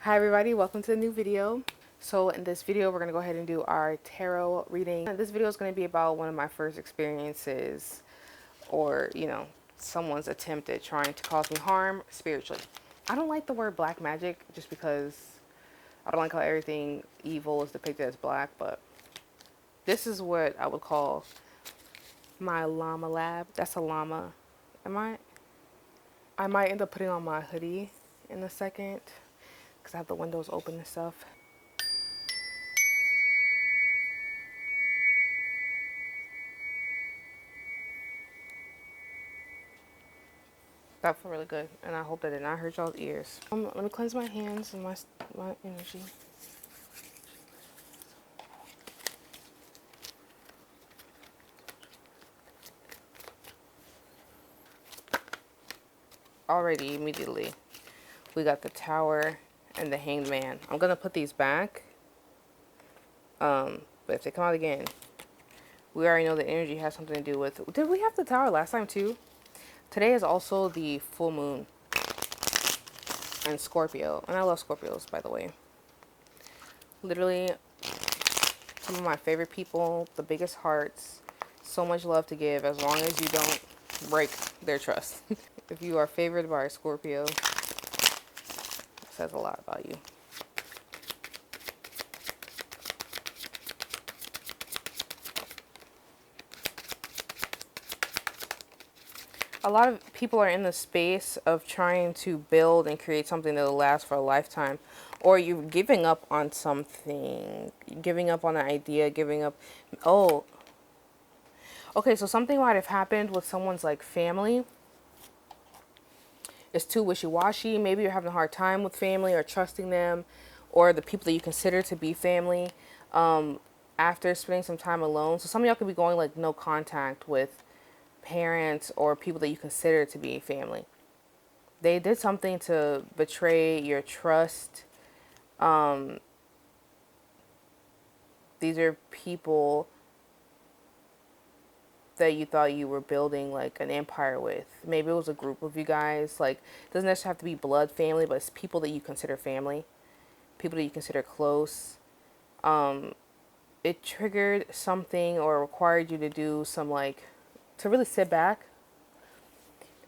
Hi everybody, welcome to a new video. So in this video, we're going to go ahead and do our tarot reading. This video is going to be about one of my first experiences or, someone's attempt at trying to cause me harm spiritually. I don't like the word black magic just because I don't like how everything evil is depicted as black, but this is what I would call my llama lab. That's a llama. I might end up putting on my hoodie in a second because I have the windows open and stuff. That felt really good, and I hope that did not hurt y'all's ears. Let me cleanse my hands and my energy. Already, immediately, we got the Tower and the Hanged Man. I'm gonna put these back, but if they come out again, we already know that energy has something to do with. Did we have the Tower last time too? Today is also the full moon and Scorpio, and I love Scorpios, by the way. Literally, some of my favorite people, the biggest hearts, so much love to give as long as you don't break their trust. If you are favored by a Scorpio, it says a lot about you. A lot of people are in the space of trying to build and create something that will last for a lifetime, or you're giving up on something, giving up on an idea, giving up. Oh, okay, so something might have happened with someone's like family. It's too wishy-washy. Maybe you're having a hard time with family or trusting them or the people that you consider to be family after spending some time alone. So some of y'all could be going like no contact with parents or people that you consider to be family. They did something to betray your trust. These are people that you thought you were building like an empire with. Maybe it was a group of you guys. Like, it doesn't necessarily have to be blood family, but it's people that you consider family, people that you consider close. It triggered something or required you to do some like, to really sit back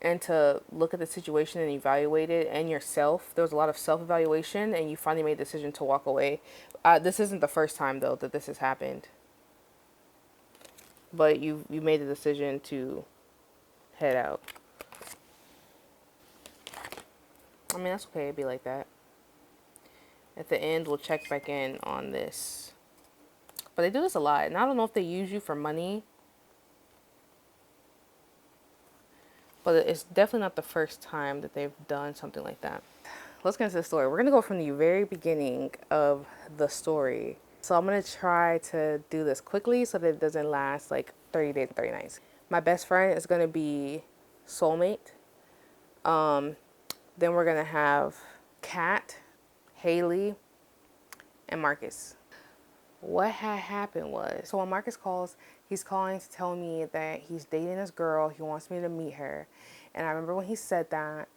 and to look at the situation and evaluate it and yourself. There was a lot of self-evaluation, and you finally made the decision to walk away. This isn't the first time though that this has happened, but you made the decision to head out. I mean, that's okay. It'd be like that. At the end, we'll check back in on this. But they do this a lot, and I don't know if they use you for money, but it's definitely not the first time that they've done something like that. Let's get into the story. We're going to go from the very beginning of the story. So I'm going to try to do this quickly so that it doesn't last like 30 days and 30 nights. My best friend is going to be soulmate. Then we're going to have Kat, Haley, and Marcus. What had happened was, so when Marcus calls, he's calling to tell me that he's dating this girl. He wants me to meet her. And I remember when he said that,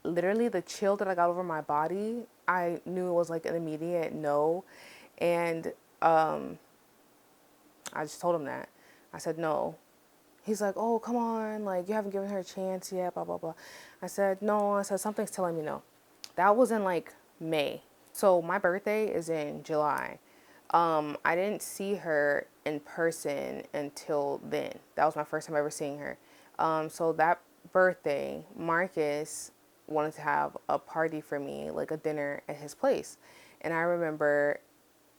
literally the chill that I got over my body, I knew it was like an immediate no. And I just told him that. I said no. He's like, oh, come on, like, you haven't given her a chance yet, blah, blah, blah. I said, no. I said, something's telling me no. That was in like May. So my birthday is in July. I didn't see her in person until then. That was my first time ever seeing her. So that birthday, Marcus wanted to have a party for me, like a dinner at his place. And I remember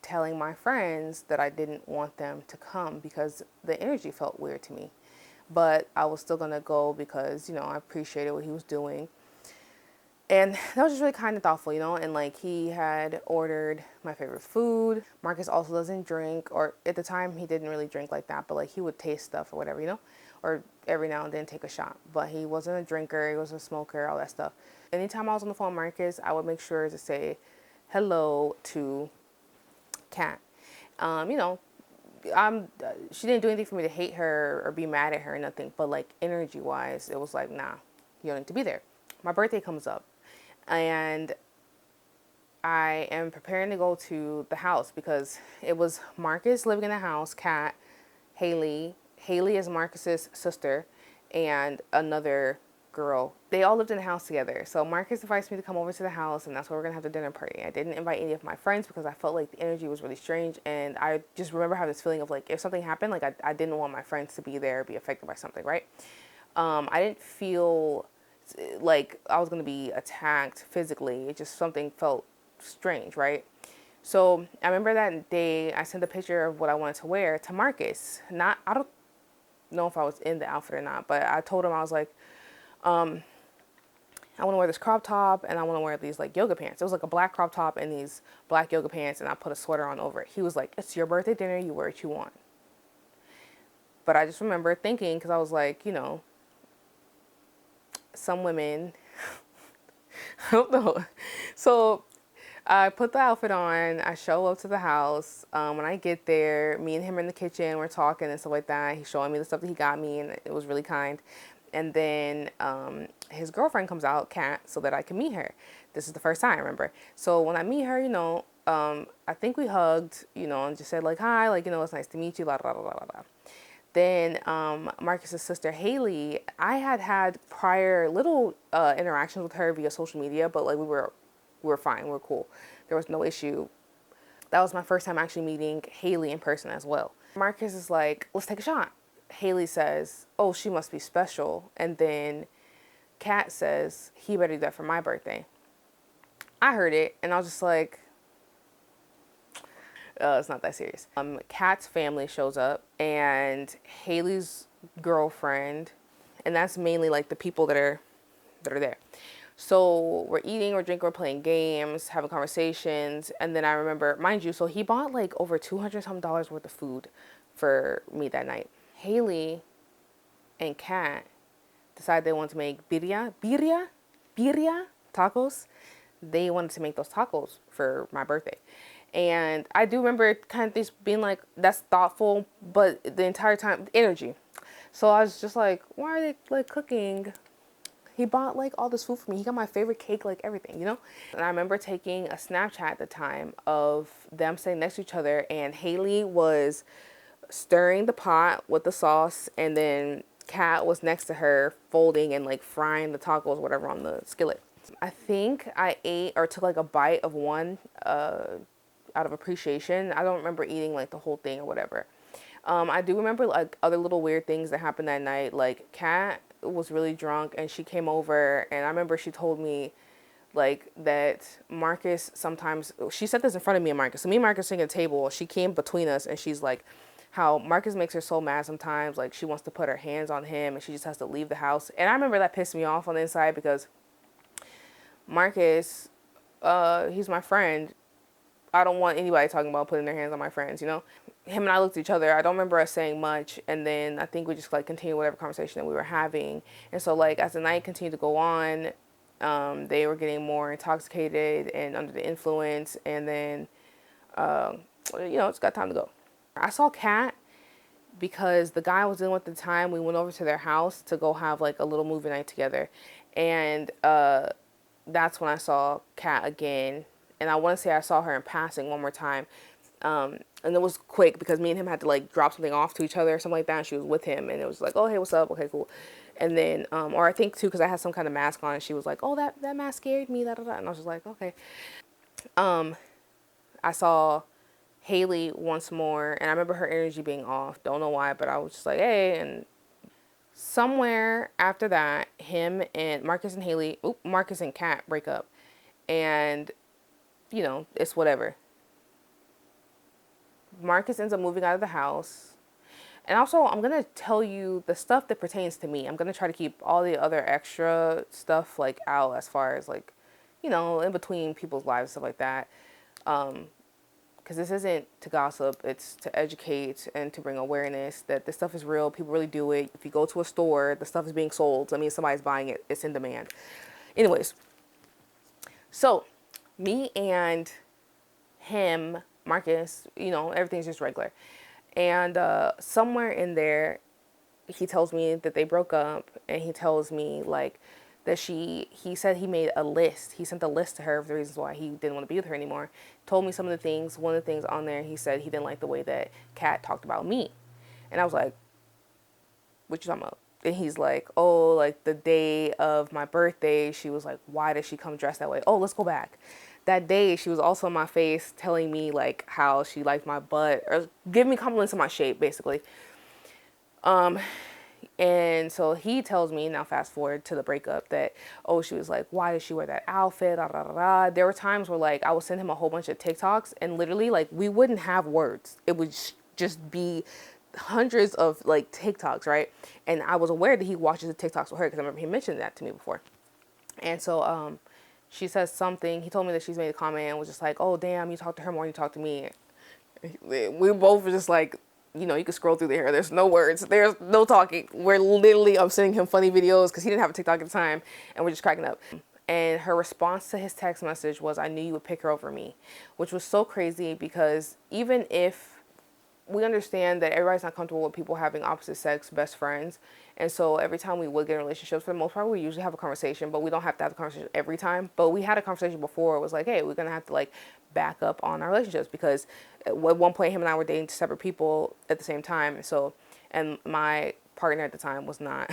telling my friends that I didn't want them to come because the energy felt weird to me. But I was still going to go because, I appreciated what he was doing. And that was just really kind and thoughtful, and like he had ordered my favorite food. Marcus also doesn't drink, or at the time he didn't really drink like that, but like he would taste stuff or whatever, or every now and then take a shot. But he wasn't a drinker, he wasn't a smoker, all that stuff. Anytime I was on the phone with Marcus, I would make sure to say hello to Kat. She didn't do anything for me to hate her or be mad at her or nothing, but like energy wise, it was like, nah, you don't need to be there. My birthday comes up. And I am preparing to go to the house because it was Marcus living in the house, Kat, Haley. Haley is Marcus's sister, and another girl. They all lived in the house together. So Marcus invites me to come over to the house, and that's where we're gonna have the dinner party. I didn't invite any of my friends because I felt like the energy was really strange, and I just remember having this feeling of like if something happened, like I didn't want my friends to be there, be affected by something, right? I didn't feel like I was gonna be attacked physically. It just something felt strange, right? So I remember that day I sent a picture of what I wanted to wear to Marcus. Not I don't know if I was in the outfit or not, but I told him I was like, I want to wear this crop top and I want to wear these like yoga pants. It was like a black crop top and these black yoga pants, and I put a sweater on over it. He was like, "It's your birthday dinner. You wear what you want." But I just remember thinking, because I was like, some women, I don't know. So I put the outfit on. I show up to the house. When I get there, me and him are in the kitchen. We're talking and stuff like that. He's showing me the stuff that he got me, and it was really kind. And then his girlfriend comes out, Kat, so that I can meet her. This is the first time I remember. So when I meet her, I think we hugged, and just said like, "Hi, like, it's nice to meet you, blah, blah, blah, blah, blah." Then Marcus's sister, Haley, I had prior little interactions with her via social media, but like we were fine, we were cool. There was no issue. That was my first time actually meeting Haley in person as well. Marcus is like, "Let's take a shot." Haley says, "Oh, she must be special." And then Kat says, "He better do that for my birthday." I heard it and I was just like, it's not that serious. Kat's family shows up and Haley's girlfriend, and that's mainly like the people that are there. So we're eating, we're drinking, we're playing games, having conversations, and then I remember, mind you, so he bought like over $200 worth of food for me that night. Haley and Kat decided they wanted to make birria tacos. They wanted to make those tacos for my birthday. And I do remember kind of just being like, that's thoughtful, but the entire time, energy. So I was just like, why are they like cooking? He bought like all this food for me. He got my favorite cake, like everything, And I remember taking a Snapchat at the time of them sitting next to each other, and Haley was stirring the pot with the sauce, and then Kat was next to her folding and like frying the tacos, whatever, on the skillet. I think I ate or took like a bite of one out of appreciation. I don't remember eating like the whole thing or whatever. I do remember like other little weird things that happened that night. Like Kat was really drunk and she came over, and I remember she told me like that Marcus sometimes, she said this in front of me and Marcus. So me and Marcus sitting at a table, she came between us and she's like, how Marcus makes her so mad sometimes, like she wants to put her hands on him and she just has to leave the house. And I remember that pissed me off on the inside because Marcus, he's my friend. I don't want anybody talking about putting their hands on my friends, Him and I looked at each other. I don't remember us saying much. And then I think we just like continued whatever conversation that we were having. And so like as the night continued to go on, they were getting more intoxicated and under the influence. And then, it's got time to go. I saw Kat because the guy I was dealing with at the time, we went over to their house to go have like a little movie night together. And that's when I saw Kat again. And I want to say I saw her in passing one more time. And it was quick because me and him had to like drop something off to each other or something like that. And she was with him and it was like, "Oh, hey, what's up? Okay, cool." And then, or I think too, because I had some kind of mask on, and she was like, "Oh, that mask scared me, da, da, da." And I was just like, okay. I saw Haley once more, and I remember her energy being off. Don't know why, but I was just like, "Hey." And somewhere after that, him and Marcus and Kat break up. And, it's whatever. Marcus ends up moving out of the house. And also, I'm going to tell you the stuff that pertains to me. I'm going to try to keep all the other extra stuff, like, out as far as, like, in between people's lives, stuff like that. Because this isn't to gossip. It's to educate and to bring awareness that this stuff is real. People really do it. If you go to a store, the stuff is being sold. I mean, somebody's buying it. It's in demand. Anyways. So, me and him, Marcus, everything's just regular. And somewhere in there, he tells me that they broke up, and he tells me like that he said he made a list. He sent a list to her of the reasons why he didn't want to be with her anymore. Told me some of the things. One of the things on there, he said he didn't like the way that Kat talked about me. And I was like, what you talking about? And he's like, oh, like the day of my birthday, she was like, why did she come dressed that way? Oh, let's go back. That day, she was also in my face telling me like how she liked my butt or giving me compliments on my shape, basically. And so he tells me, now fast forward to the breakup, that, oh, she was like, why did she wear that outfit? Da, da, da, da. There were times where like I would send him a whole bunch of TikToks and literally like we wouldn't have words. It would just be hundreds of like TikToks, right? And I was aware that he watches the TikToks with her because I remember he mentioned that to me before. And so she says something. He told me that she's made a comment and was just like, oh, damn, you talk to her more than you talk to me. We both were just like, you know, you can scroll through there. There's no words. There's no talking. We're literally, I'm sending him funny videos because he didn't have a TikTok at the time. And we're just cracking up. And her response to his text message was, I knew you would pick her over me, which was so crazy because even if we understand that everybody's not comfortable with people having opposite sex best friends. And so every time we would get in relationships, for the most part, we usually have a conversation, but we don't have to have the conversation every time. But we had a conversation before. It was like, hey, we're going to have to like back up on our relationships because at one point him and I were dating separate people at the same time. So, and my partner at the time was not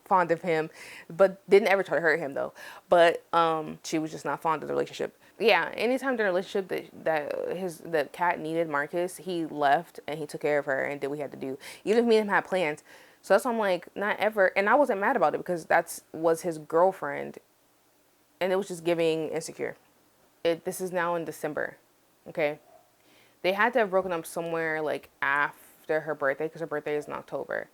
fond of him, but didn't ever try to hurt him though. But she was just not fond of the relationship. Yeah, anytime during a relationship that Kat needed Marcus, he left and he took care of her and did what he had to do. Even if me and him had plans. So that's why I'm like, not ever. And I wasn't mad about it because that's was his girlfriend, and it was just giving insecure. This is now in December, okay. They had to have broken up somewhere like after her birthday because her birthday is in October.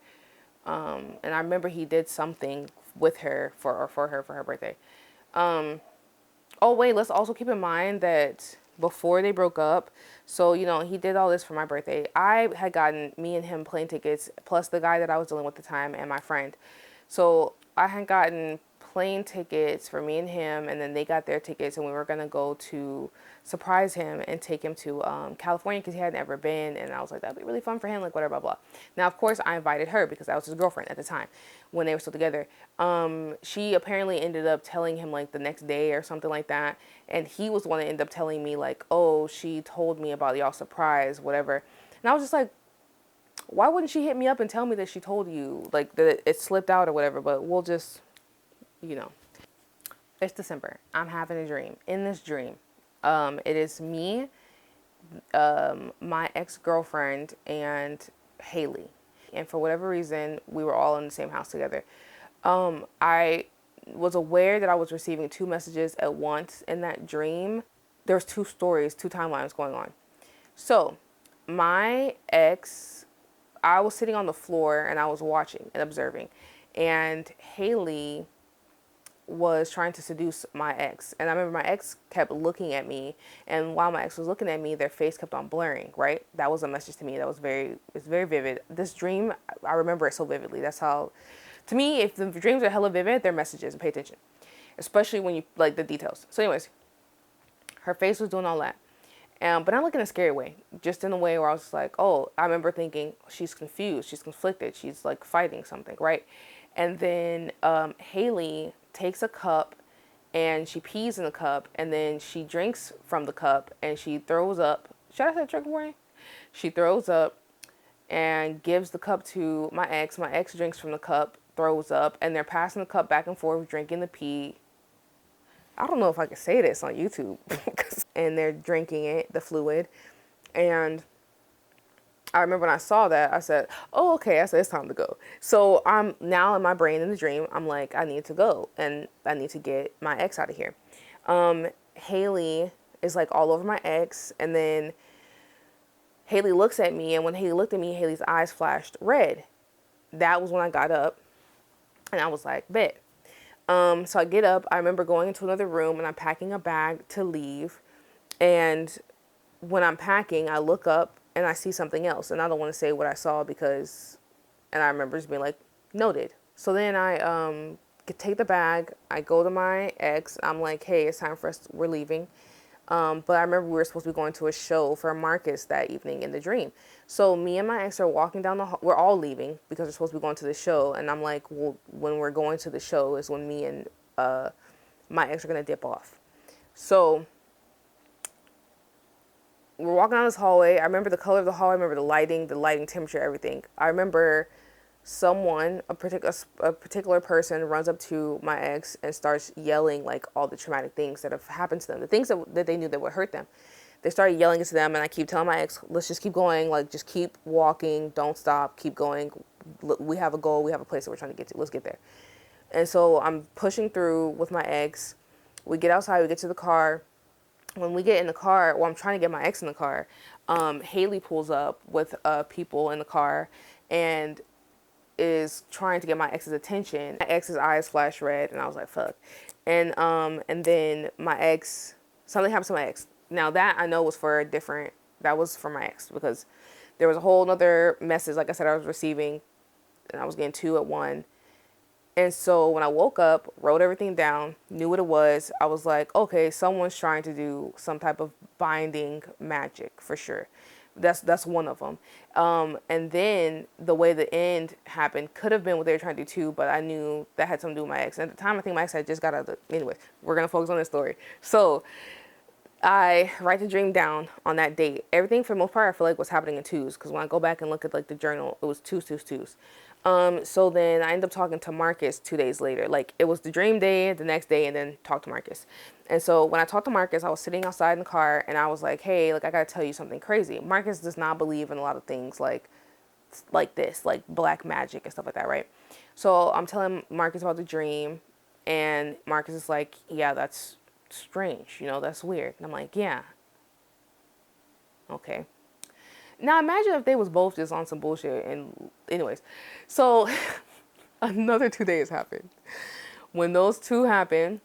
And I remember he did something with her for her birthday. Oh wait, let's also keep in mind that before they broke up, so you know, he did all this for my birthday. I had gotten me and him plane tickets, plus the guy that I was dealing with at the time and my friend. So I had gotten plane tickets for me and him, and then they got their tickets, and we were gonna go to surprise him and take him to California because he hadn't ever been. And I was like, that'd be really fun for him, like whatever, blah blah. Now, of course, I invited her because that was his girlfriend at the time when they were still together. She apparently ended up telling him like the next day or something like that, and he was the one that ended up telling me like, oh, she told me about y'all surprise, whatever. And I was just like, why wouldn't she hit me up and tell me that she told you, like that it slipped out or whatever? But we'll just, you know. It's December. I'm having a dream. In this dream, it is me, my ex-girlfriend, and Haley. And for whatever reason, we were all in the same house together. I was aware that I was receiving two messages at once in that dream. There was two stories, two timelines going on. So, my ex, I was sitting on the floor and I was watching and observing. And Haley was trying to seduce my ex. And I remember my ex kept looking at me, and while my ex was looking at me, their face kept on blurring, right? That was a message to me that was it's very vivid. This dream, I remember it so vividly. That's how, to me, if the dreams are hella vivid, they're messages, and pay attention. Especially when you, like, the details. So anyways, her face was doing all that. But not like in a scary way, just in a way where I was like, oh, I remember thinking, she's confused, she's conflicted, she's like fighting something, right? And then Haley takes a cup and she pees in the cup, and then she drinks from the cup and she throws up. Should I say trigger warning? She throws up and gives the cup to my ex. My ex drinks from the cup, throws up, and they're passing the cup back and forth, drinking the pee. I don't know if I can say this on YouTube. And they're drinking it, the fluid. And I remember when I saw that, I said, oh, okay. I said, it's time to go. So I'm now in my brain in the dream, I'm like, I need to go and I need to get my ex out of here. Haley is like all over my ex. And then Haley looks at me. And when Haley looked at me, Haley's eyes flashed red. That was when I got up and I was like, bet. So I get up. I remember going into another room and I'm packing a bag to leave. And when I'm packing, I look up and I see something else. And I don't want to say what I saw because, and I remember just being like, noted. So then I take the bag. I go to my ex. I'm like, hey, it's time for us. We're leaving. But I remember we were supposed to be going to a show for Marcus that evening in the dream. So me and my ex are walking down the hall. We're all leaving because we're supposed to be going to the show. And I'm like, well, when we're going to the show is when me and my ex are going to dip off. So we're walking down this hallway. I remember the color of the hallway. I remember the lighting temperature, everything. I remember someone, a particular person runs up to my ex and starts yelling like all the traumatic things that have happened to them, the things that they knew that would hurt them. They started yelling it to them, and I keep telling my ex, let's just keep going, like just keep walking, don't stop, keep going. We have a goal, we have a place that we're trying to get to, let's get there. And so I'm pushing through with my ex. We get outside, we get to the car. When we get in the car, well, I'm trying to get my ex in the car. Haley pulls up with people in the car and is trying to get my ex's attention. My ex's eyes flash red, and I was like, fuck. And then my ex, something happened to my ex. Now that I know was for a different, that was for my ex, because there was a whole nother message, like I said, I was receiving, and I was getting two at one. And so when I woke up, wrote everything down, knew what it was, I was like, okay, someone's trying to do some type of binding magic for sure. That's one of them. And then the way the end happened could have been what they were trying to do too, but I knew that had something to do with my ex. And at the time, I think my ex had just got out of the... Anyway, we're going to focus on this story. So I write the dream down on that date. Everything for the most part I feel like was happening in twos, because when I go back and look at like the journal, it was twos, twos, twos. So then I ended up talking to Marcus 2 days later. Like it was the dream day, the next day, and then talked to Marcus. And so when I talked to Marcus, I was sitting outside in the car, and I was like, hey, like I gotta tell you something crazy. Marcus does not believe in a lot of things like this, like black magic and stuff like that, right? So I'm telling Marcus about the dream, and Marcus is like, yeah, that's strange, you know, that's weird. And I'm like, yeah, okay. Now imagine if they was both just on some bullshit. And anyways, so another 2 days happened. When those two happened,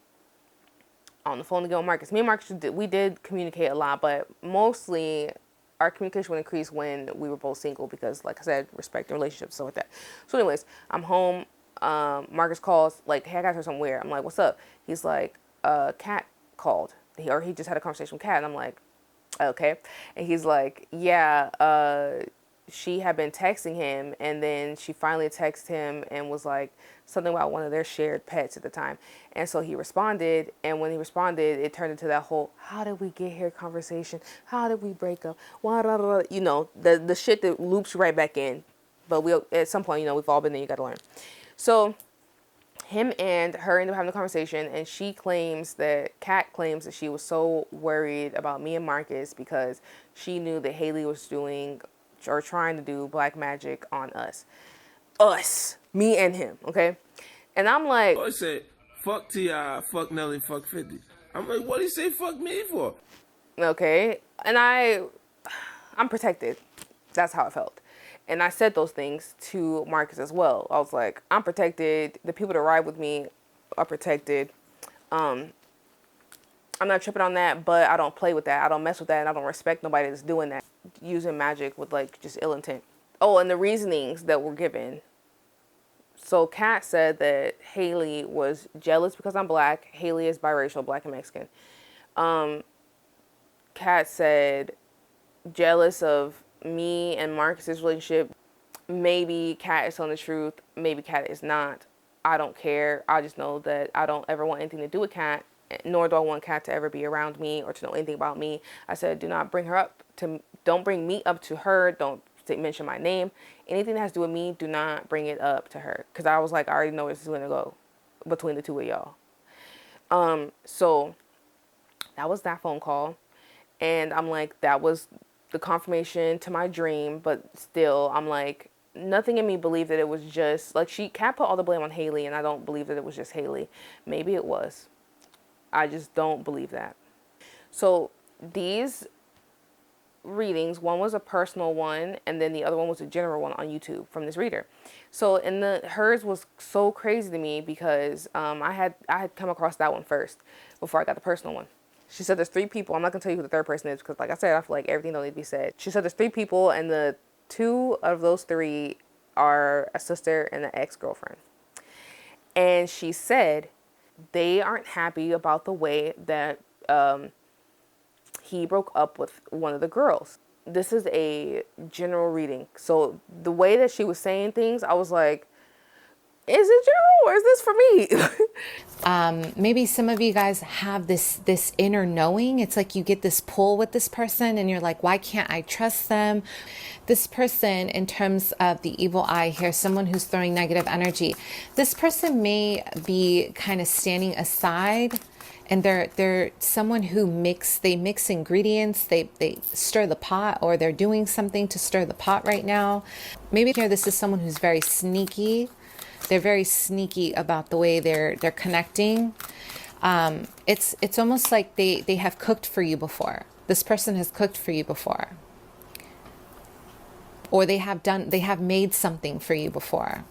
on the phone to get with Marcus. Me and Marcus, we did communicate a lot, but mostly our communication would increase when we were both single because, like I said, respect and relationships, stuff like that. So anyways, I'm home. Marcus calls, like, hey, I got her somewhere. I'm like, what's up? He's like, Kat called. He just had a conversation with Kat. And I'm like, okay. And he's like, yeah, she had been texting him, and then she finally texted him and was like something about one of their shared pets at the time. And so he responded, and when he responded, it turned into that whole how did we get here conversation, how did we break up, you know, the shit that loops right back in. But we, at some point, you know, we've all been there, you gotta learn. So him and her ended up having a conversation, and Kat claims that she was so worried about me and Marcus because she knew that Haley was doing or trying to do black magic on us. Me and him, okay? And I'm like... I said, fuck T.I., fuck Nelly, fuck 50. I'm like, what did he say fuck me for? Okay, and I'm protected. That's how I felt. And I said those things to Marcus as well. I was like, I'm protected. The people that ride with me are protected. I'm not tripping on that, but I don't play with that. I don't mess with that, and I don't respect nobody that's doing that, using magic with like just ill intent. Oh, and the reasonings that were given. So Kat said that Haley was jealous because I'm black. Haley is biracial, black and Mexican. Kat said jealous of me and Marcus's relationship. Maybe Kat is telling the truth. Maybe Kat is not. I don't care. I just know that I don't ever want anything to do with Kat, nor do I want Kat to ever be around me or to know anything about me. I said, don't bring me up to her. Don't mention my name. Anything that has to do with me, do not bring it up to her. Because I was like, I already know where this is going to go between the two of y'all. So that was that phone call. And I'm like, that was the confirmation to my dream. But still, I'm like, nothing in me believed that it was just, like, Kat put all the blame on Haley, and I don't believe that it was just Haley. Maybe it was. I just don't believe that. So these readings, one was a personal one, and then the other one was a general one on YouTube from this reader. So hers was so crazy to me because I had come across that one first before I got the personal one. She said there's 3 people. I'm not gonna tell you who the third person is because, like I said, I feel like everything don't need to be said. She said there's 3 people, and the 2 of those 3 are a sister and an ex-girlfriend. And she said they aren't happy about the way that he broke up with one of the girls. This is a general reading. So the way that she was saying things, I was like, is it general or is this for me? Maybe some of you guys have this inner knowing. It's like you get this pull with this person and you're like, why can't I trust them? This person, in terms of the evil eye here, someone who's throwing negative energy, this person may be kind of standing aside, and they're someone who mix ingredients, they stir the pot, or they're doing something to stir the pot right now. Maybe here this is someone who's very sneaky. They're very sneaky about the way they're connecting. It's almost like they have cooked for you before. This person has cooked for you before. Or they have made something for you before.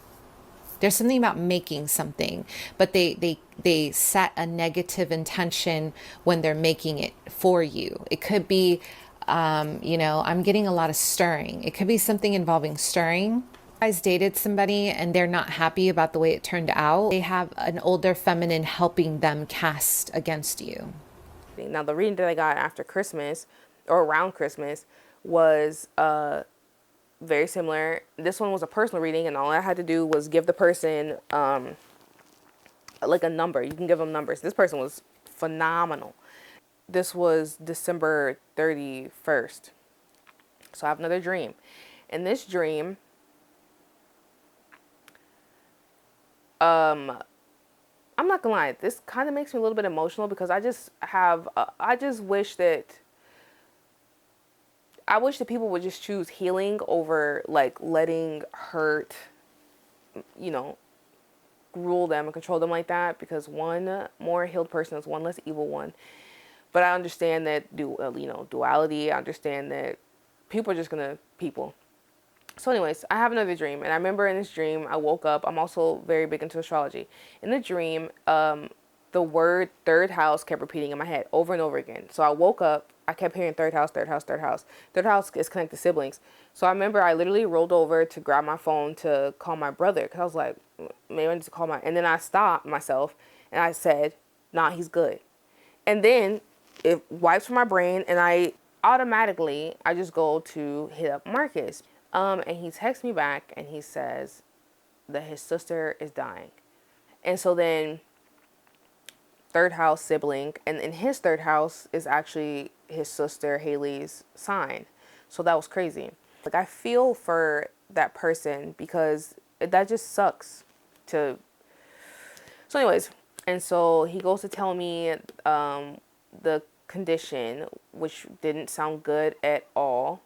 There's something about making something, but they set a negative intention when they're making it for you. It could be, I'm getting a lot of stirring. It could be something involving stirring. Guys dated somebody and they're not happy about the way it turned out. They have an older feminine helping them cast against you. Now, the reading that I got after Christmas or around Christmas was very similar. This one was a personal reading, and all I had to do was give the person like a number. You can give them numbers. This person was phenomenal. This was December 31st. So I have another dream. In this dream, I'm not gonna lie, this kind of makes me a little bit emotional because I wish that people would just choose healing over like letting hurt, rule them and control them like that, because one more healed person is one less evil one. But I understand that duality. I understand that people are just gonna people. So anyways, I have another dream, and I remember in this dream, I woke up. I'm also very big into astrology. In the dream, the word third house kept repeating in my head over and over again. So I woke up, I kept hearing third house, third house, third house. Third house is connected to siblings. So I remember I literally rolled over to grab my phone to call my brother, because I was like, maybe I need to call and then I stopped myself and I said, nah, he's good. And then it wipes from my brain, and I just go to hit up Marcus. And he texts me back and he says that his sister is dying. And so then third house sibling, and in his third house is actually his sister Haley's sign. So that was crazy. Like, I feel for that person because that just sucks to. So anyways, and so he goes to tell me the condition, which didn't sound good at all.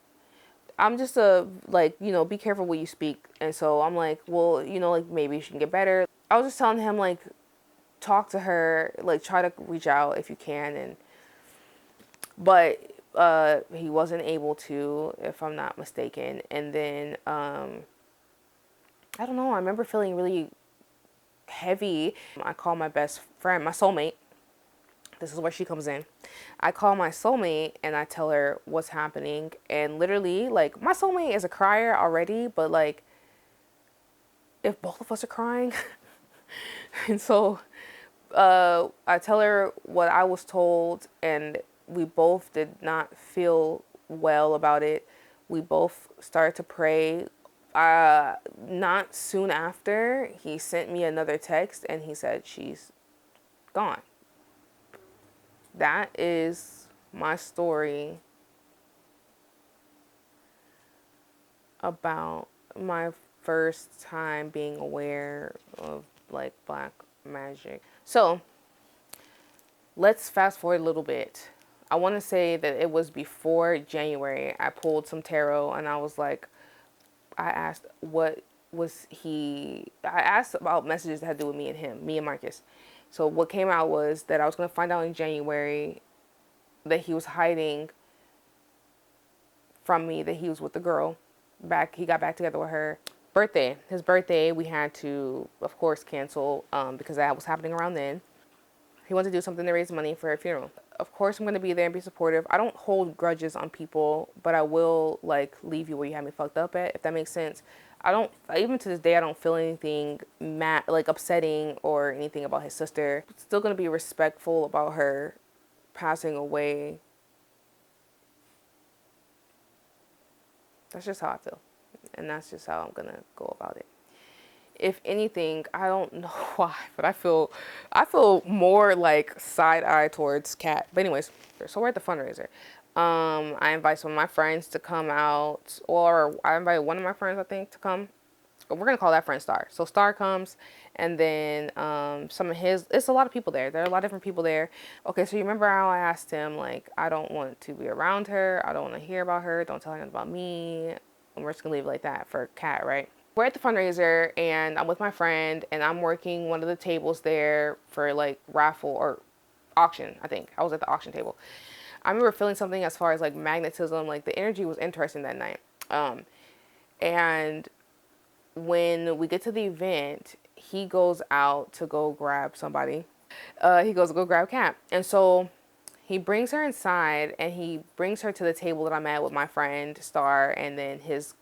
I'm just be careful what you speak. And so I'm like, well, like maybe she can get better. I was just telling him, like, talk to her, like try to reach out if you can. But he wasn't able to, if I'm not mistaken. And then, I don't know, I remember feeling really heavy. I called my best friend, my soulmate. This is where she comes in. I call my soulmate and I tell her what's happening. And literally, like, my soulmate is a crier already, but like, if both of us are crying. And so I tell her what I was told, and we both did not feel well about it. We both started to pray. Not soon after, he sent me another text and he said she's gone. That is my story about my first time being aware of like black magic. So let's fast forward a little bit. I want to say that it was before January. I pulled some tarot and I was like, I asked I asked about messages that had to do with me and him, me and Marcus. So what came out was that I was going to find out in January that he was hiding from me, that he was with the girl. He got back together with her. His birthday, we had to, of course, cancel because that was happening around then. He wanted to do something to raise money for her funeral. Of course, I'm going to be there and be supportive. I don't hold grudges on people, but I will, like, leave you where you had me fucked up at, if that makes sense. Even to this day, I don't feel anything upsetting or anything about his sister. Still going to be respectful about her passing away That's just how I feel. And that's just how I'm going to go about it. If anything, I don't know why, but I feel more like side eye towards Kat. But anyways, so we're at the fundraiser. I invite some of my friends to come out, or I invite one of my friends, I think, to come. We're gonna call that friend Star. So Star comes, and then some of his. It's a lot of people there. There are a lot of different people there. Okay, so you remember how I asked him like, I don't want to be around her. I don't want to hear about her. Don't tell anyone about me. And we're just gonna leave it like that for Kat, right? We're at the fundraiser, and I'm with my friend, and I'm working one of the tables there for like raffle or auction. I think I was at the auction table. I remember feeling something as far as like magnetism. Like the energy was interesting that night. And when we get to the event, he goes out to go grab somebody. He goes to go grab Kat. And so he brings her inside and he brings her to the table that I'm at with my friend Star and then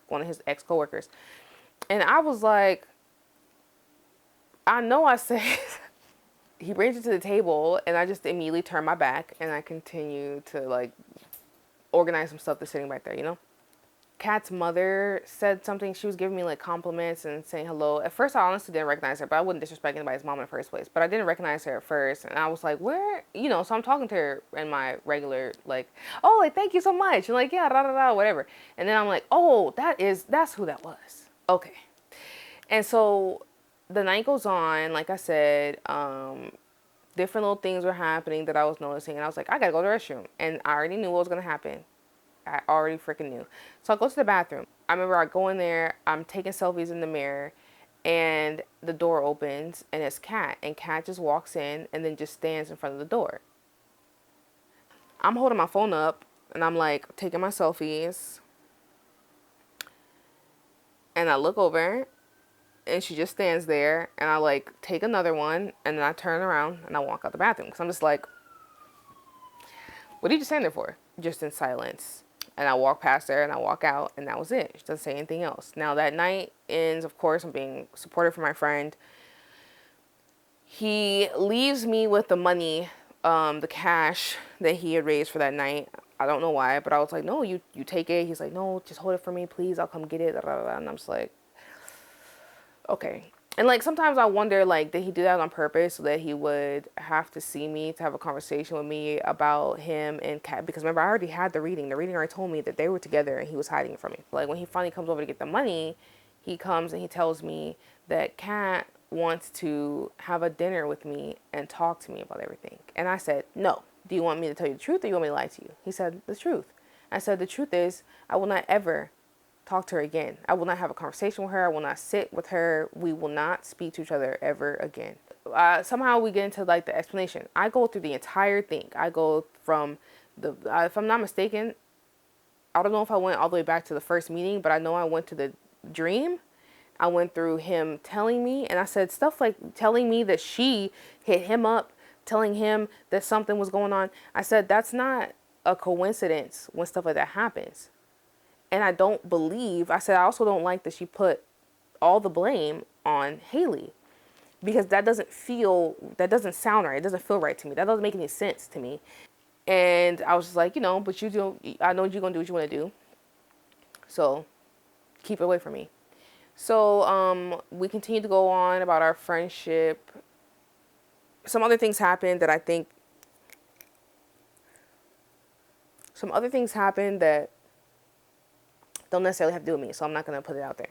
one of his ex coworkers. And I was like, I know I said he brings her to the table and I just immediately turn my back and I continue to like organize some stuff that's sitting right there, you know? Kat's mother said something. She was giving me like compliments and saying hello. At first, I honestly didn't recognize her, but I wouldn't disrespect anybody's mom in the first place. But I didn't recognize her at first, and I was like, "Where?" You know. So I'm talking to her in my regular like, "Oh, like thank you so much," and like, "Yeah, da da da, whatever." And then I'm like, "Oh, that's who that was." Okay. And so the night goes on. Like I said, different little things were happening that I was noticing, and I was like, "I gotta go to the restroom," and I already knew what was gonna happen. I already freaking knew. So I go to the bathroom. I remember I go in there, I'm taking selfies in the mirror, and the door opens, and it's Kat. And Kat just walks in and then just stands in front of the door. I'm holding my phone up, and I'm like taking my selfies. And I look over, and she just stands there, and I like take another one, and then I turn around, and I walk out the bathroom. Because I'm just like, what are you just standing there for? Just in silence. And I walk past her and I walk out and that was it. She doesn't say anything else. Now that night ends, of course, I'm being supportive for my friend. He leaves me with the money, the cash that he had raised for that night. I don't know why, but I was like, no, you take it. He's like, no, just hold it for me, please. I'll come get it. And I'm just like, okay. And like sometimes I wonder, like, did he do that on purpose so that he would have to see me to have a conversation with me about him and Kat? Because remember, I already had the reading. The reading already told me that they were together and he was hiding it from me. Like when he finally comes over to get the money, he comes and he tells me that Kat wants to have a dinner with me and talk to me about everything. And I said, no. Do you want me to tell you the truth or you want me to lie to you? He said, the truth. I said, the truth is, I will not ever talk to her again. I will not have a conversation with her. I will not sit with her. We will not speak to each other ever again. Somehow we get into like the explanation. I go through the entire thing. I go from if I'm not mistaken, I don't know if I went all the way back to the first meeting, but I know I went to the dream. I went through him telling me, and I said stuff like telling me that she hit him up, telling him that something was going on. I said, that's not a coincidence when stuff like that happens. And I don't believe, I said, I also don't like that she put all the blame on Haley because that doesn't sound right. It doesn't feel right to me. That doesn't make any sense to me. And I was just like, but I know you're going to do what you want to do. So keep it away from me. So we continue to go on about our friendship. Some other things happened that don't necessarily have to do with me, so I'm not going to put it out there.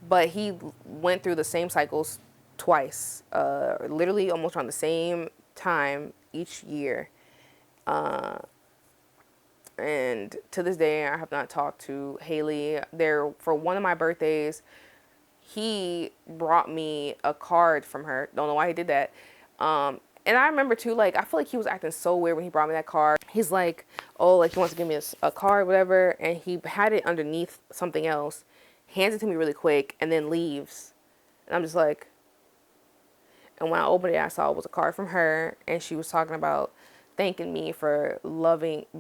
But he went through the same cycles twice, literally almost around the same time each year. And to this day, I have not talked to Haley. For one of my birthdays, he brought me a card from her. Don't know why he did that. And I remember too, like, I feel like he was acting so weird when he brought me that card. He's like, oh, like he wants to give me a card, whatever. And he had it underneath something else, hands it to me really quick, and then leaves. And I'm just like, and when I opened it, I saw it was a card from her. And she was talking about thanking me for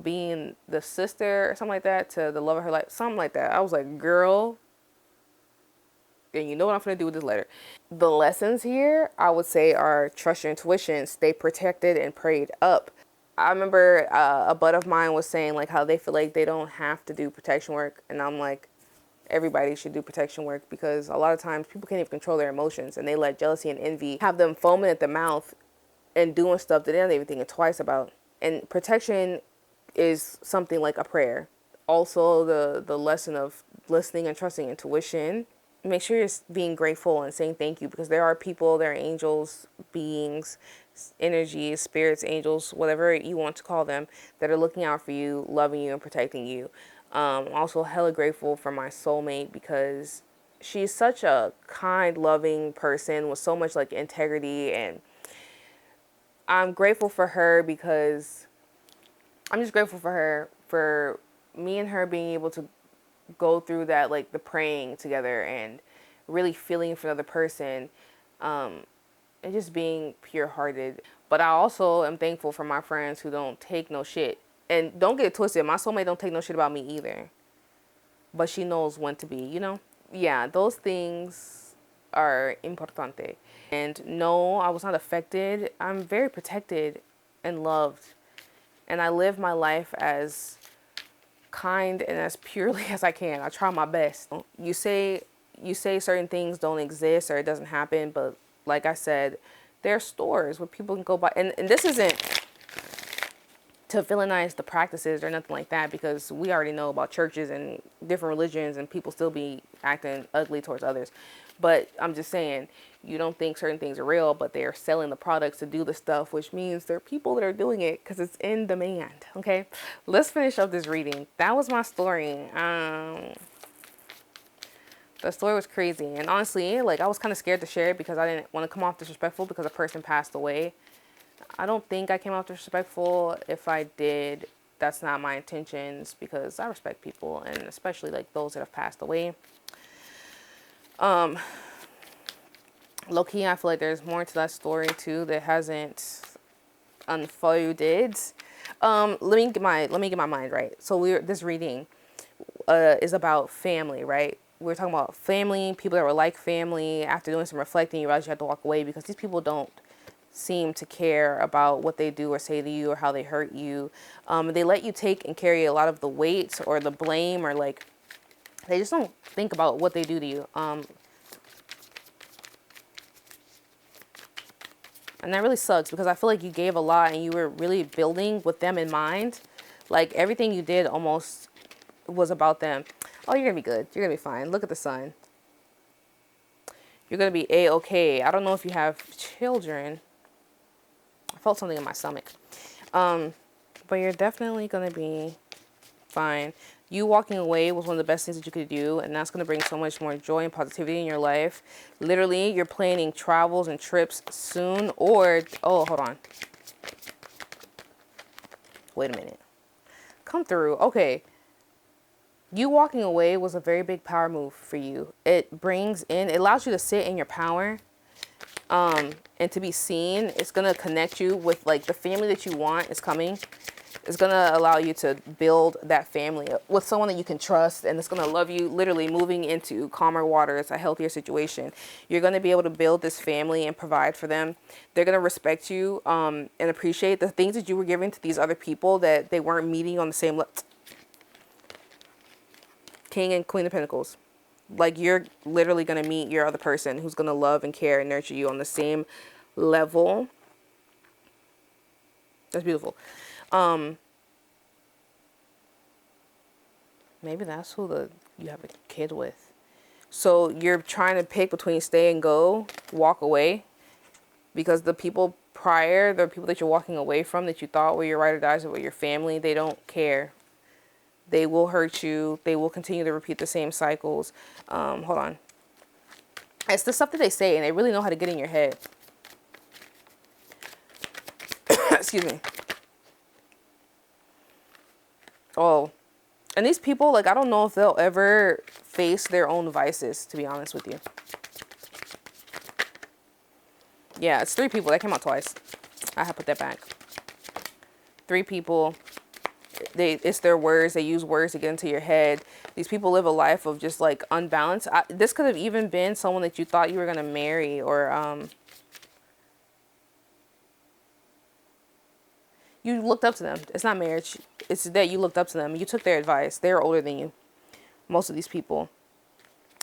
being the sister or something like that to the love of her life. Something like that. I was like, girl. And you know what I'm going to do with this letter. The lessons here, I would say, are trust your intuition, stay protected, and prayed up. I remember a bud of mine was saying like how they feel like they don't have to do protection work. And I'm like, everybody should do protection work, because a lot of times people can't even control their emotions and they let jealousy and envy have them foaming at the mouth and doing stuff that they're not even thinking twice about. And protection is something like a prayer. Also, the lesson of listening and trusting intuition. Make sure you're being grateful and saying thank you, because there are people, there are angels, beings, energies, spirits, angels, whatever you want to call them, that are looking out for you, loving you, and protecting you. Also, hella grateful for my soulmate, because she's such a kind, loving person with so much like integrity, and I'm grateful for her because I'm just grateful for her, for me and her being able to go through that, like the praying together and really feeling for another person, and just being pure hearted. But I also am thankful for my friends who don't take no shit. And don't get it twisted, my soulmate don't take no shit about me either. But she knows when to be, you know? Yeah, those things are importante. And no, I was not affected. I'm very protected and loved. And I live my life as kind and as purely as I can. I try my best. You say certain things don't exist or it doesn't happen, but like I said, there are stores where people can go buy, and this isn't to villainize the practices or nothing like that, because we already know about churches and different religions and people still be acting ugly towards others. But I'm just saying, you don't think certain things are real, but they are selling the products to do the stuff, which means there are people that are doing it because it's in demand. Okay, let's finish up this reading. That was my story. The story was crazy, and honestly, like, I was kind of scared to share it because I didn't want to come off disrespectful because a person passed away. I don't think I came off disrespectful. If I did, that's not my intentions, because I respect people, and especially like those that have passed away. Low key, I feel like there's more to that story too that hasn't unfolded. Let me get my mind right. So this reading is about family, right? We're talking about family, people that were like family. After doing some reflecting, you realize you have to walk away because these people don't seem to care about what they do or say to you or how they hurt you. They let you take and carry a lot of the weight or the blame, or like they just don't think about what they do to you. And that really sucks, because I feel like you gave a lot and you were really building with them in mind. Like everything you did almost was about them. Oh, you're gonna be good. You're gonna be fine. Look at the sun. You're gonna be A-okay. I don't know if you have children. I felt something in my stomach. But you're definitely gonna be fine. You walking away was one of the best things that you could do, and that's gonna bring so much more joy and positivity in your life. Literally, you're planning travels and trips soon, or oh, hold on. Wait a minute. Come through. Okay. You walking away was a very big power move for you. It allows you to sit in your power, and to be seen. It's going to connect you with like the family that you want is coming. It's going to allow you to build that family with someone that you can trust, and it's going to love you, literally moving into calmer waters, a healthier situation. You're going to be able to build this family and provide for them. They're going to respect you, and appreciate the things that you were giving to these other people that they weren't meeting on the same level. King and Queen of Pentacles. Like, you're literally going to meet your other person who's going to love and care and nurture you on the same level. That's beautiful. Maybe that's who you have a kid with. So you're trying to pick between stay and go, walk away, because the people prior, the people that you're walking away from that you thought were your ride or dies or your family, they don't care. They will hurt you. They will continue to repeat the same cycles. Hold on. It's the stuff that they say, and they really know how to get in your head. Excuse me. Oh. And these people, like, I don't know if they'll ever face their own vices, to be honest with you. Yeah, it's 3 people. That came out twice. I have to put that back. 3 people. It's their words. They use words to get into your head. These people live a life of just like unbalanced. This could have even been someone that you thought you were going to marry, or you looked up to them. It's not marriage. It's that you looked up to them. You took their advice. They're older than you. Most of these people.